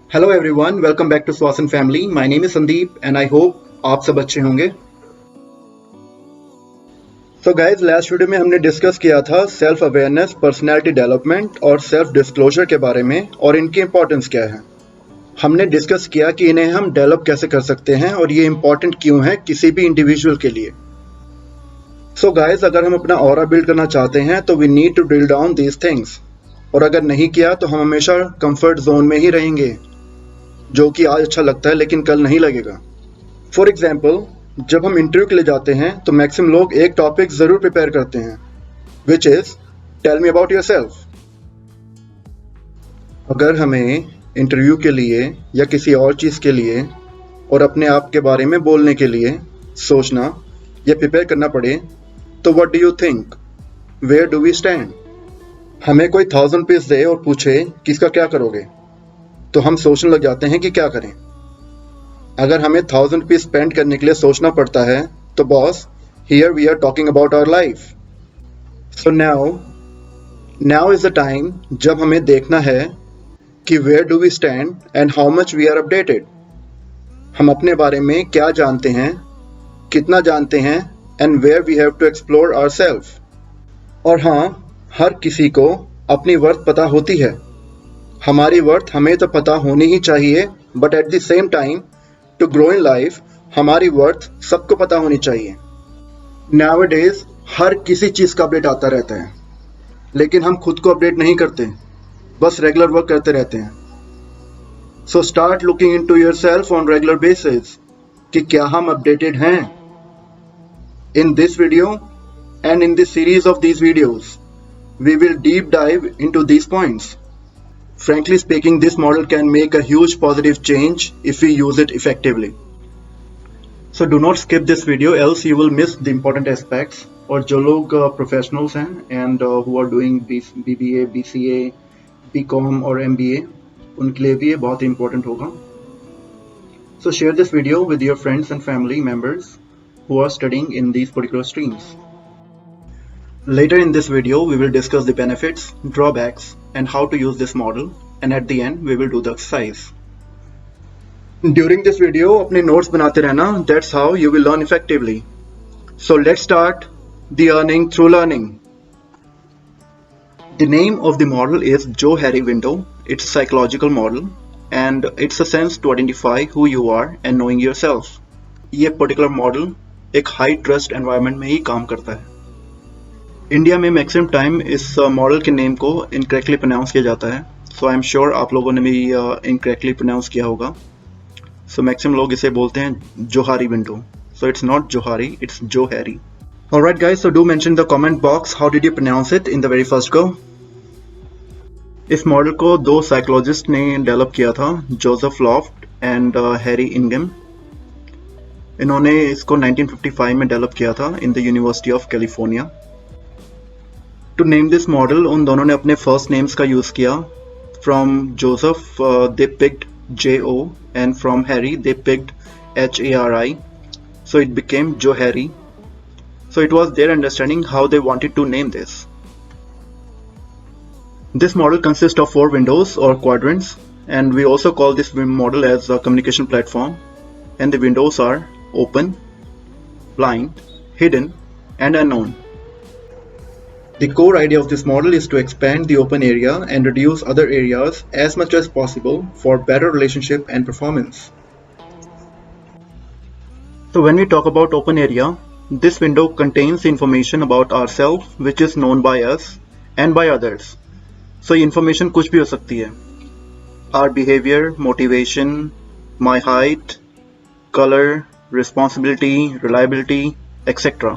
Hello everyone, welcome back to Swasan family. My name is Sandeep and I hope आप सब अच्छे होंगे। सो गाइस, लास्ट वीडियो में हमने डिस्कस किया था सेल्फ अवेयरनेस, पर्सनालिटी डेवलपमेंट और सेल्फ डिस्क्लोजर के बारे में और इनकी इंपॉर्टेंस क्या है। हमने डिस्कस किया कि इन्हें हम डेवलप कैसे कर सकते हैं और ये इंपॉर्टेंट क्यों है किसी भी इंडिविजुअल के लिए। सो गाइस, अगर हम अपना ऑरा बिल्ड करना चाहते हैं तो we need to drill down these things, और अगर नहीं किया तो हम हमेशा कंफर्ट जोन में ही रहेंगे, जो कि आज अच्छा लगता है लेकिन कल नहीं लगेगा। फॉर एग्जाम्पल, जब हम इंटरव्यू के लिए जाते हैं तो मैक्सिमम लोग एक टॉपिक जरूर प्रिपेयर करते हैं, which is tell me about yourself. अगर हमें इंटरव्यू के लिए या किसी और चीज़ के लिए और अपने आप के बारे में बोलने के लिए सोचना या प्रिपेयर करना पड़े तो what do you think, where do we stand. हमें कोई 1000 रुपीज़ दे और पूछे कि इसका क्या करोगे, तो हम सोचने लग जाते हैं कि क्या करें। अगर हमें 1000 रुपीज़ स्पेंड करने के लिए सोचना पड़ता है तो boss, here we are talking about our life. So now is the time जब हमें देखना है कि where do we stand and how much we are updated. हम अपने बारे में क्या जानते हैं, कितना जानते हैं, and where we have to explore ourself. और हाँ, हर किसी को अपनी वर्थ पता होती है। हमारी वर्थ हमें तो पता होनी ही चाहिए, but at the same time to grow in life हमारी वर्थ सबको पता होनी चाहिए। नाउअडेज हर किसी चीज़ का अपडेट आता रहता है, लेकिन हम खुद को अपडेट नहीं करते, बस रेगुलर वर्क करते रहते हैं। So start looking into yourself on regular basis कि क्या हम अपडेटेड हैं। In this video and in this series of these videos we will deep dive into these points. Frankly speaking, this model can make a huge positive change if we use it effectively. So do not skip this video, else you will miss the important aspects. और जो लोग professionals हैं and who are doing BBA, BCA, BCom और MBA, उनके लिए भी ये बहुत important होगा. So share this video with your friends and family members who are studying in these particular streams. Later in this video, we will discuss the benefits, drawbacks, and how to use this model, and at the end, we will do the exercise. During this video, अपने notes बनाते रहना, that's how you will learn effectively. So let's start the earning through learning. The name of the model is Johari window. It's a psychological model, and it's a sense to identify who you are and knowing yourself. ये particular model एक high trust environment में ही काम करता है। India में maximum time इस model के name को इनकरेक्टली प्रोनाउंस किया जाता है, सो आई एम श्योर आप लोगों ने भी इनकरेक्टली प्रोनाउंस किया होगा। सो मैक्सिमम लोग इसे बोलते हैं Johari window. So it's not Johari, it's Johari. Alright guys, so do mention in the comment box how did you pronounce it in the very first go. इस model को दो psychologist ने develop किया था, जोसेफ लॉफ्ट एंड हैरी इंगम। इन्होंने इसको 1955 में डेवलप किया था in the university of California. To name this model उन दोनों ने अपने फर्स्ट नेम्स का यूज किया। From Joseph they picked JO and from Harry they picked HARI, so it became Johari. So it was their understanding how they wanted to name this. This model consists of 4 windows or quadrants, and we also call this model as a communication platform, and the windows are open, blind, hidden, and unknown. The core idea of this model is to expand the open area and reduce other areas as much as possible for better relationship and performance. So when we talk about open area, this window contains information about ourselves which is known by us and by others. So information कुछ भी हो सकती है, our behavior, motivation, my height, color, responsibility, reliability, etc.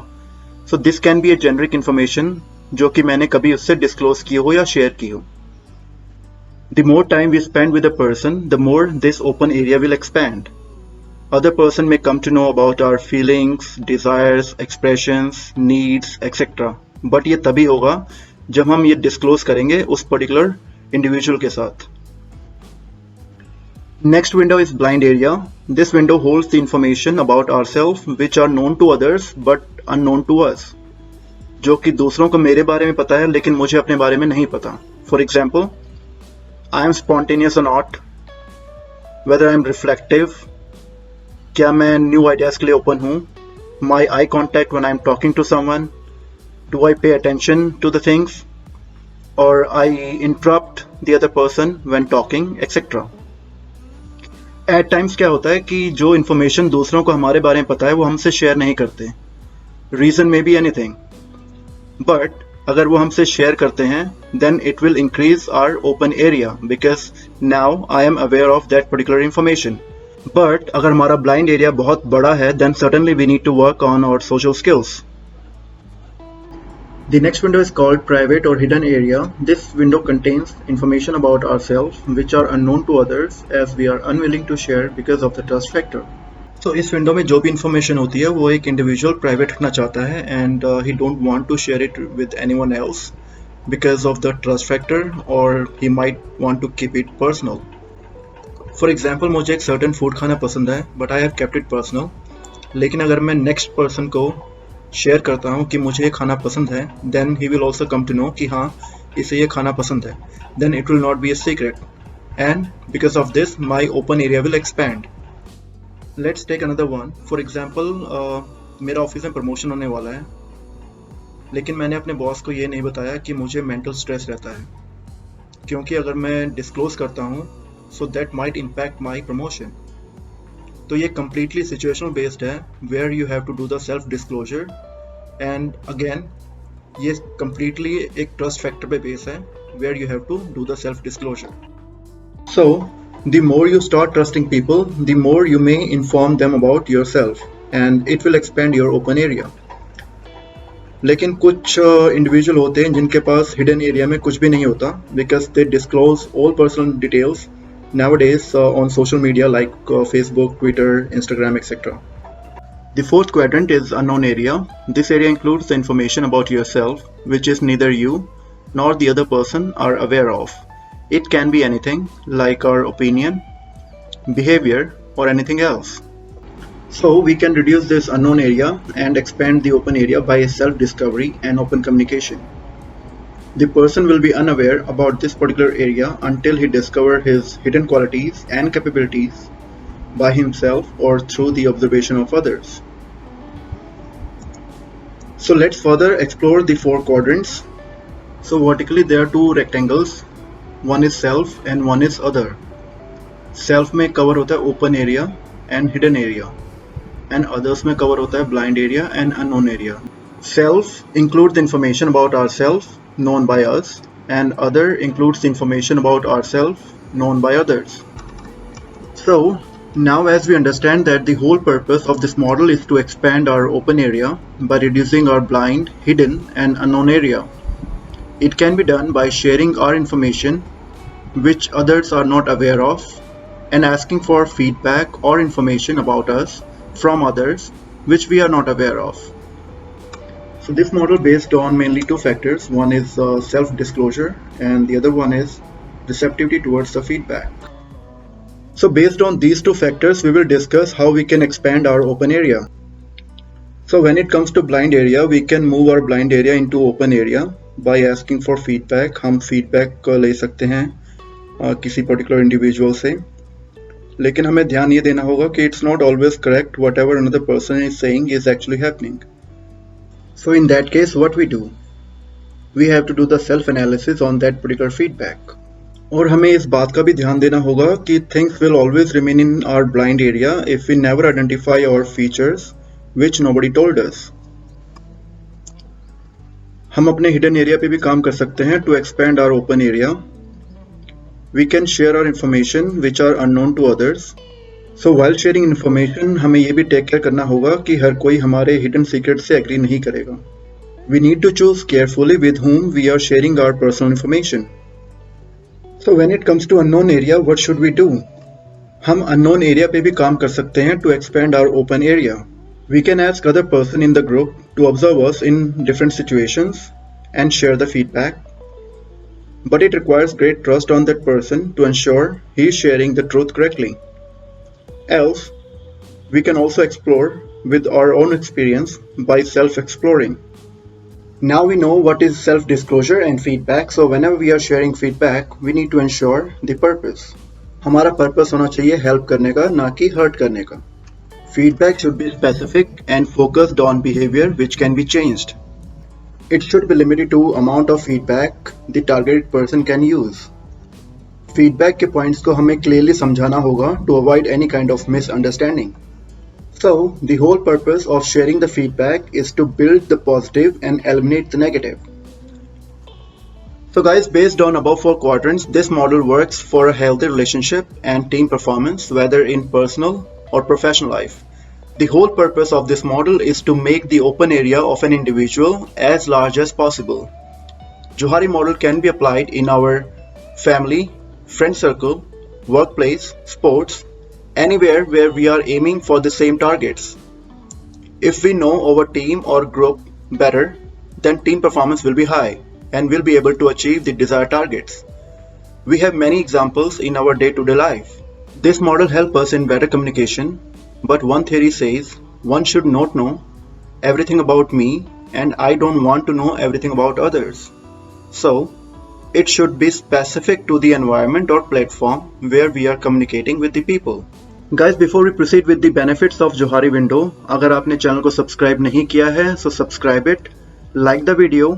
So this can be a generic information जो कि मैंने कभी उससे डिस्क्लोज की हो या शेयर की हो। The more time we spend with a person, the more this open area will expand. Other person may come to know about our feelings, desires, expressions, needs, etc. But ये तभी होगा जब हम ये डिस्क्लोज करेंगे उस पर्टिकुलर इंडिविजुअल के साथ। Next window is blind area. This window holds the information about ourselves which are known to others but unknown to us. जो कि दूसरों को मेरे बारे में पता है लेकिन मुझे अपने बारे में नहीं पता। For example, I am spontaneous और नॉट, whether I'm reflective, क्या मैं new ideas के लिए open हूँ, my eye contact when I'm talking to someone, do I pay attention to the things, or I interrupt the other person when talking, etc. At times क्या होता है कि जो information दूसरों को हमारे बारे में पता है वो हमसे share नहीं करते. Reason may be anything, but अगर वो हमसे share करते हैं then it will increase our open area because now I am aware of that particular information. But अगर हमारा blind area बहुत बड़ा है then certainly we need to work on our social skills. The next window is called private or hidden area. This window contains information about ourselves which are unknown to others as we are unwilling to share because of the trust factor. So इस window में जो भी information होती है वो एक individual private रखना चाहता है and he don't want to share it with anyone else because of the trust factor और he might want to keep it personal. For example मुझे एक सर्टेन फूड खाना पसंद है but I have kept it personal. लेकिन अगर मैं next person को शेयर करता हूँ कि मुझे ये खाना पसंद है then he will also come to know कि हाँ इसे ये खाना पसंद है. Then it will not be a secret and because of this my open area will expand. Let's take another one. For example मेरा ऑफिस में प्रमोशन होने वाला है लेकिन मैंने अपने बॉस को ये नहीं बताया कि मुझे मेंटल स्ट्रेस रहता है क्योंकि अगर मैं डिस्क्लोज करता हूँ so that might impact my promotion. तो ये कम्प्लीटली सिचुएशनल बेस्ड है where you have to do the self disclosure and again ये कम्प्लीटली एक ट्रस्ट फैक्टर पे बेस है where you have to do the self disclosure. So the more you start trusting people, the more you may inform them about yourself and it will expand your open area. लेकिन कुछ individual होते हैं जिनके पास hidden area में कुछ भी नहीं होता because they disclose all personal details nowadays on social media like Facebook, Twitter, Instagram, etc. The fourth quadrant is unknown area. This area includes the information about yourself which is neither you nor the other person are aware of. It can be anything like our opinion, behavior or anything else. So we can reduce this unknown area and expand the open area by self-discovery and open communication. The person will be unaware about this particular area until he discovers his hidden qualities and capabilities by himself or through the observation of others. So let's further explore the four quadrants. So vertically there are two rectangles. One is self and one is other. Self में cover होता है open area and hidden area and others में cover होता है blind area and unknown area. Self includes the information about ourselves known by us and other includes the information about ourselves known by others. So now as we understand that the whole purpose of this model is to expand our open area by reducing our blind, hidden and unknown area. It can be done by sharing our information which others are not aware of and asking for feedback or information about us from others which we are not aware of. So this model based on mainly two factors. One is self-disclosure and the other one is receptivity towards the feedback. So based on these two factors we will discuss how we can expand our open area. So when it comes to blind area we can move our blind area into open area by asking for feedback. हम feedback ले सकते हैं किसी particular individual से लेकिन हमें ध्यान ये देना होगा कि it's not always correct whatever another person is saying is actually happening. So in that case what we do, we have to do the self analysis on that particular feedback. और हमें इस बात का भी ध्यान देना होगा कि things will always remain in our blind area if we never identify our features which nobody told us. हम अपने हिडन एरिया पे भी काम कर सकते हैं to expand our open area. We can share our information which are unknown to others. So while sharing information हमें ये भी टेक केयर करना होगा कि हर कोई हमारे hidden secret से एग्री नहीं करेगा. We need to choose carefully with whom we are sharing our personal information. So when it comes to unknown area, what should we do? हम unknown area पे भी काम कर सकते हैं to expand our open area. We can ask other person in the group to observe us in different situations and share the feedback. But it requires great trust on that person to ensure he is sharing the truth correctly. Else, we can also explore with our own experience by self-exploring. Now we know what is self-disclosure and feedback, so whenever we are sharing feedback, we need to ensure the purpose. हमारा purpose होना चाहिए help करने का, ना कि hurt करने का। Feedback should be specific and focused on behaviour which can be changed. It should be limited to amount of feedback the targeted person can use. Feedback के points को हमें clearly समझाना होगा to avoid any kind of misunderstanding. So, the whole purpose of sharing the feedback is to build the positive and eliminate the negative. So guys, based on above 4 quadrants, this model works for a healthy relationship and team performance, whether in personal or professional life. The whole purpose of this model is to make the open area of an individual as large as possible. Johari model can be applied in our family, friend circle, workplace, sports, anywhere where we are aiming for the same targets. If we know our team or group better, then team performance will be high and we'll be able to achieve the desired targets. We have many examples in our day-to-day life. This model helps us in better communication. But one theory says one should not know everything about me and I don't want to know everything about others. So, it should be specific to the environment or platform where we are communicating with the people. Guys, before we proceed with the benefits of Johari window, अगर आपने channel को subscribe नहीं किया है, so subscribe it, like the video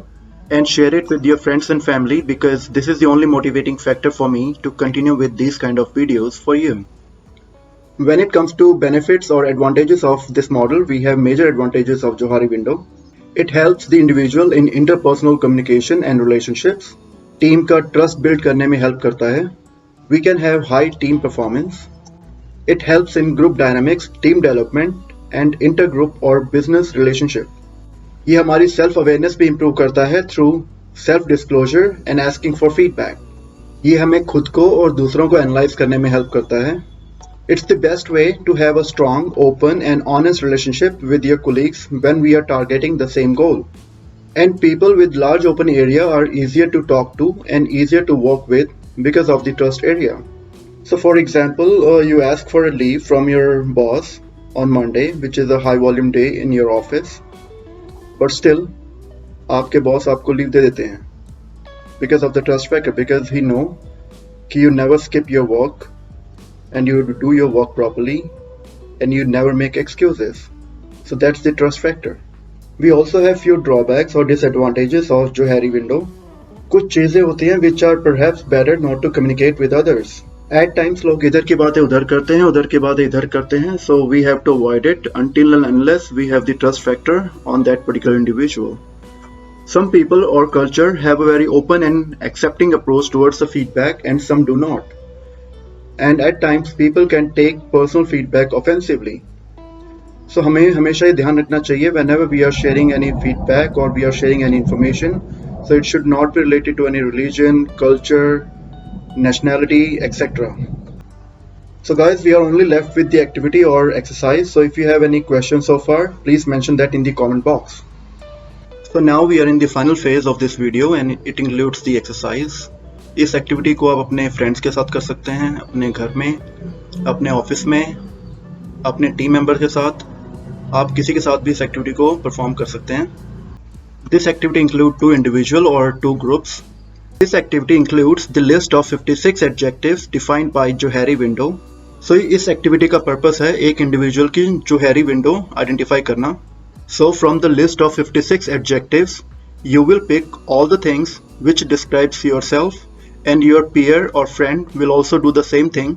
and share it with your friends and family because this is the only motivating factor for me to continue with these kind of videos for you. When it comes to benefits or advantages of this model, we have major advantages of Johari window. It helps the individual in interpersonal communication and relationships. Team का trust build करने में help करता है. We can have high team performance. It helps in group dynamics, team development and intergroup or business relationship. ये हमारी self awareness भी improve करता है through self disclosure and asking for feedback. ये हमें खुद को और दूसरों को analyze करने में help करता है. It's the best way to have a strong, open and honest relationship with your colleagues when we are targeting the same goal. And people with large open area are easier to talk to and easier to work with because of the trust area. So for example, you ask for a leave from your boss on Monday, which is a high volume day in your office. But still, आपके boss आपको leave दे देते हैं because of the trust factor, because he know कि you never skip your work and you do your work properly and you never make excuses. So that's the trust factor. We also have few drawbacks or disadvantages of Johari window. कुछ चीजें होती हैं which are perhaps better not to communicate with others. At times लोग इधर की बातें उधर करते हैं, उधर की बातें इधर करते हैं, so we have to avoid it until and unless we have the trust factor on that particular individual. Some people or culture have a very open and accepting approach towards the feedback and some do not. And at times people can take personal feedback offensively. So हमें हमेशा ये ध्यान रखना चाहिए whenever we are sharing any feedback or we are sharing any information, so it should not be related to any religion, culture, nationality, etc. So guys, we are only left with the activity or exercise. So if you have any questions so far, please mention that in the comment box. So now we are in the final phase of this video and it includes the exercise. इस activity को आप अपने friends के साथ कर सकते हैं, अपने घर में, अपने ऑफिस में, अपने टीम मेंबर के साथ, आप किसी के साथ भी इस एक्टिविटी को परफॉर्म कर सकते हैं. दिस एक्टिविटी इंक्लूड 2 इंडिविजुअल और 2 groups. This activity includes the list of 56 adjectives defined by Johari window. So इस एक्टिविटी का पर्पस है एक इंडिविजुअल की जोहारी विंडो आइडेंटिफाई करना. So from the list of 56 adjectives you will pick all the things which describes yourself and your peer or friend will also do the same thing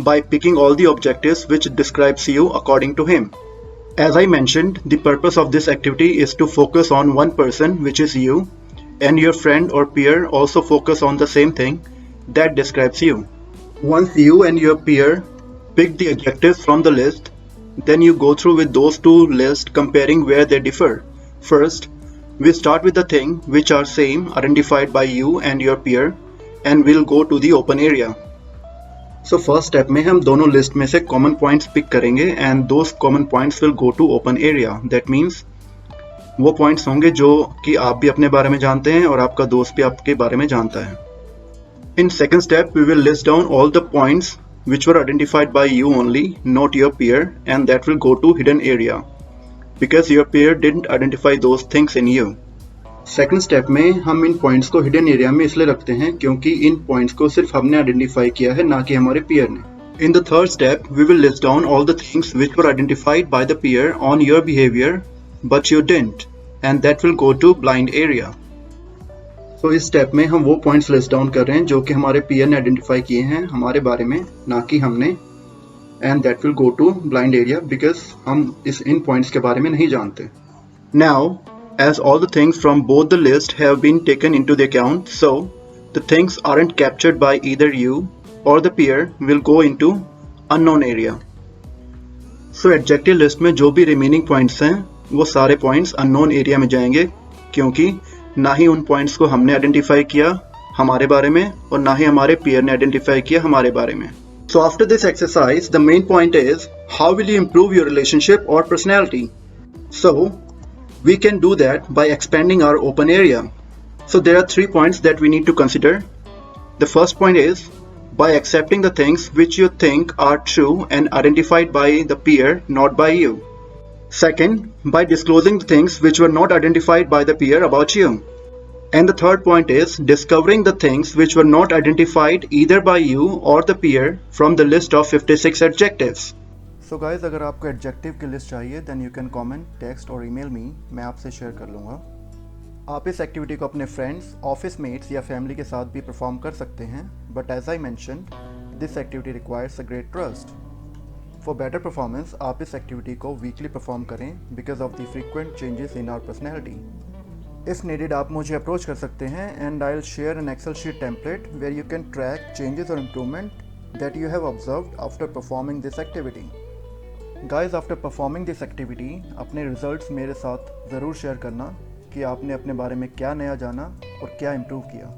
by picking all the objectives which describes you according to him. As I mentioned, the purpose of this activity is to focus on one person, which is you, and your friend or peer also focus on the same thing that describes you. Once you and your peer pick the adjectives from the list, then you go through with those 2 lists comparing where they differ. First, we start with the thing which are same identified by you and your peer and we'll go to the open area. So first step में हम दोनों list में से common points pick करेंगे and those common points will go to open area. That means वो points होंगे जो कि आप भी अपने बारे में जानते हैं और आपका दोस्त भी आपके बारे में जानता है. In second step, we will list down all the points which were identified by you only, not your peer, and that will go to hidden area. Because your peer didn't identify those things in you. Second step में हम इन points को hidden area में इसलिए रखते हैं क्योंकि इन points को सिर्फ हमने आइडेंटिफाई किया है, ना कि हमारे पीयर ने। In the third step we will list down all the things which were identified by the peer on your behaviour but you didn't, and that will go to blind area. तो इस step में हम वो points list down कर रहे हैं जो कि हमारे पीयर ने आइडेंटिफाई किए हैं हमारे बारे में, ना कि हमने, and that will go to blind area because हम इन पॉइंट्स के बारे में नहीं जानते। Now as all the things from both the list have been taken into the account, so the things aren't captured by either you or the peer will go into unknown area. So adjective list में जो भी remaining points हैं वो सारे points unknown area में जाएंगे क्योंकि ना ही उन points को हमने identify किया हमारे बारे में और ना ही हमारे peer ने identify किया हमारे बारे में। So after this exercise, the main point is how will you improve your relationship or personality? So we can do that by expanding our open area. So there are 3 points that we need to consider. The first point is by accepting the things which you think are true and identified by the peer, not by you. Second, by disclosing the things which were not identified by the peer about you. And the third point is discovering the things which were not identified either by you or the peer from the list of 56 adjectives. So guys, अगर आपको adjective की list चाहिए then you can comment, text और email me, मैं आपसे share कर लूँगा। आप इस एक्टिविटी को अपने फ्रेंड्स, ऑफिस मेट्स या फैमिली के साथ भी परफॉर्म कर सकते हैं, but as I mentioned this activity requires a great trust. For better performance आप इस एक्टिविटी को वीकली परफॉर्म करें because of the frequent changes in our personality. If needed आप मुझे अप्रोच कर सकते हैं and I will share an excel sheet template where you can track changes और improvement that you have observed after performing this activity. Guys, after performing this activity अपने results मेरे साथ ज़रूर शेयर करना कि आपने अपने बारे में क्या नया जाना और क्या इम्प्रूव किया।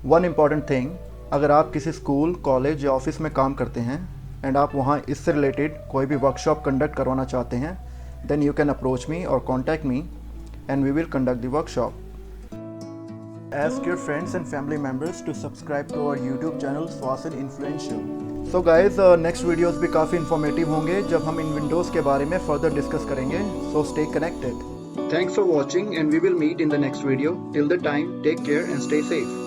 वन इम्पॉर्टेंट थिंग, अगर आप किसी स्कूल, कॉलेज या ऑफिस में काम करते हैं एंड आप वहाँ इससे रिलेटेड कोई भी वर्कशॉप कंडक्ट करवाना चाहते हैं then you can approach me और contact me and we will conduct the workshop. Ask your friends and family members to subscribe to our YouTube channel Swasil Influential. So guys, next videos भी काफ़ी informative होंगे जब हम इन Windows के बारे में further discuss करेंगे. So stay connected. Thanks for watching and we will meet in the next video. Till the time, take care and stay safe.